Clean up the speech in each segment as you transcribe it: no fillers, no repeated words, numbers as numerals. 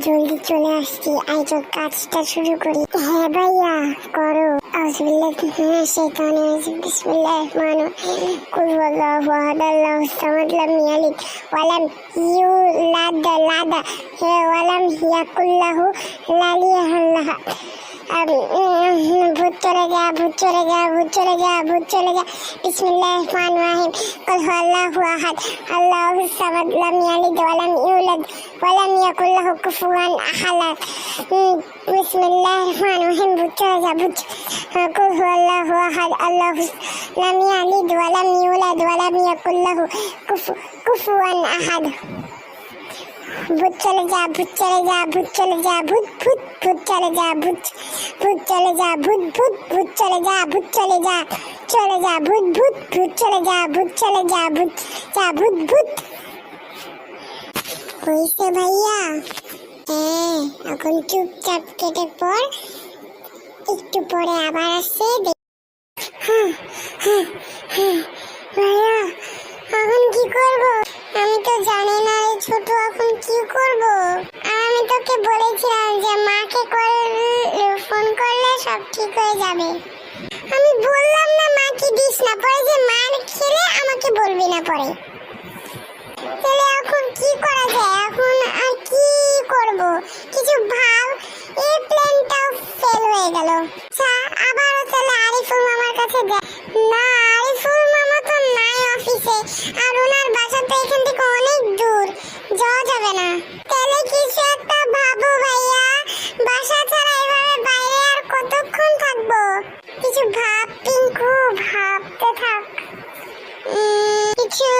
জলদি চলে আসছি, আইজো কাজটা শুরু করি। হ্যাঁ ভাইয়া করো। আউযুবিল্লাহি মিনাশ শাইতানির রাজিম, বিসমিল্লাহির রহমানির রহিম। কুল হুয়াল্লাহু আহাদ, আল্লাহুস সামাদ, লাম ইয়ালিদ ওয়া লাম ইউলাদ ওয়া লাম ইয়াকুল লাহু কুফুওয়ান আহাদ। ভূত চলে যা, ভূত চলে যা, ভূত চলে যা, ভূত চলে যা। বিসমিল্লাহির রহমানির রহিম। কুল হুয়াল্লাহু আহাদ, আল্লাহুস সামাদ, লাম ইয়ালিদ ওয়া লাম ইউলাদ ওয়া লাম ইয়াকুল লাহু কুফুওয়ান আহাদ। বিসমিল্লাহির রহমানির রহিম। ভূত চলে যা, ভূত। কুল হুয়াল্লাহু আহাদ, আল্লাহুস লাম ইয়ালিদ ওয়া লাম ইউলাদ ওয়া লাম ইয়াকুল লাহু কুফুওয়ান আহাদ। ভূত চলে যা, ভূত চলে যা, ভূত চলে যা, ভূত ভূত ভূত চলে যা, ভূত ভূত চলে যা, ভূত ভূত ভূত চলে যা, ভূত চলে যা, চলে যা, ভূত ভূত ভূত চলে যা, ভূত চলে যা, ভূত যা, ভূত ভূত। হইছে ভাইয়া? হ্যাঁ, এখন চুপচাপ কেটে পর, একটু পরে আবার আসছে। ভাইয়া এখন কি করবো? আমি তো জানি না রে ছোট, এখন কি করব? আমি তোকে বলেছিলাম যে মাকে ফোন করলে সব ঠিক হয়ে যাবে। আমি বললাম না মাকে দিস না, পরে যে মার খেলে আমাকে বলবি না পরে। তাহলে এখন কি করা যায়? এখন আর কি করব? কিছু ভাব। এই প্ল্যানটাও ফেল হয়ে গেল। আবারও তাহলে আরিফুল মামার কাছে যায়। না, আরিফুল মামা তো নাই অফিসে, আর ওনার বাসা তো এখান থেকে অনেক দূর, যাওয়া যাবে না। তাহলে কিছু একটা ভাবো ভাইয়া, বাসা ছাড়া এভাবে বাইরে আর কতক্ষণ থাকবো? কিছু ভাব পিঙ্কু, ভাবতে থাক। কিছু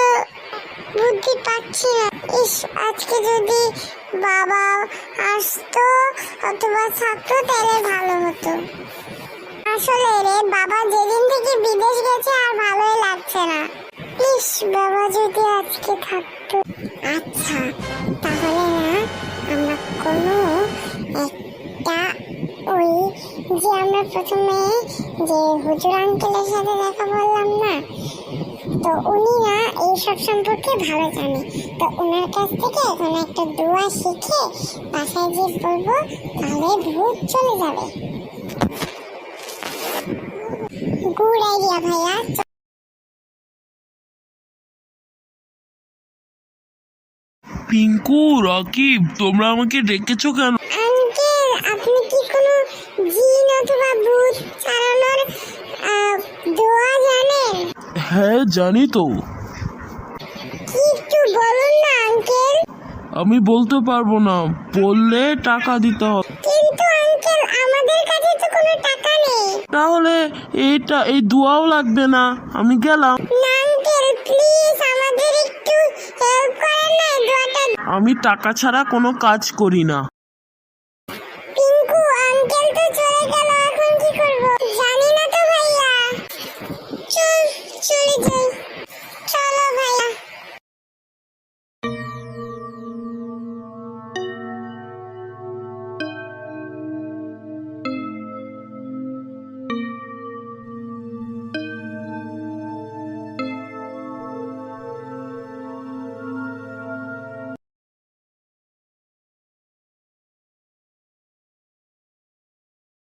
বুদ্ধি পাচ্ছি না। ইস, আজকে যদি বাবা আসতো অথবা থাকতো তাহলে ভালো হতো। আসলে রে বাবা যেদিন থেকে বিদেশ গেছে আর ভালোই লাগছে না। ইস, বাবা যদি আজকে থাকতো। আচ্ছা, তাহলে না আমরা কোনো একটা ওই যে আমরা প্রথমে যে হুজুর আঙ্কেলের সাথে দেখা বললাম না, তো উনি না এইসব সম্পর্কে ভালো জানে। তো ওনার কাছ থেকে এখন একটা দোয়া শিখে বাসায় যে বলবো, তাহলে ভূত চলে যাবে। গুড আইডিয়া ভাইয়া। পিঙ্কু, রাকিব, তোমরা আমাকে ডেকেছো কেন? আঙ্কেল, আপনি কি কোনো জিন অথবা ভূত ছাড়ানোর দোয়া জানেন? হ্যাঁ, জানি তো। কি একটু বলুন না আঙ্কেল। আমি বলতে পারবো না, বললে টাকা দিতে হবে। কিন্তু আঙ্কেল, আমাদের কাছে তো কোনো টাকা নেই। তাহলে এই দোয়াও লাগবে না, আমি গেলাম। না আঙ্কেল, প্লিজ আমাদের একটু হেল্প করেন না, এই দোয়াটা। আমি টাকা ছাড়া কোনো কাজ করি না।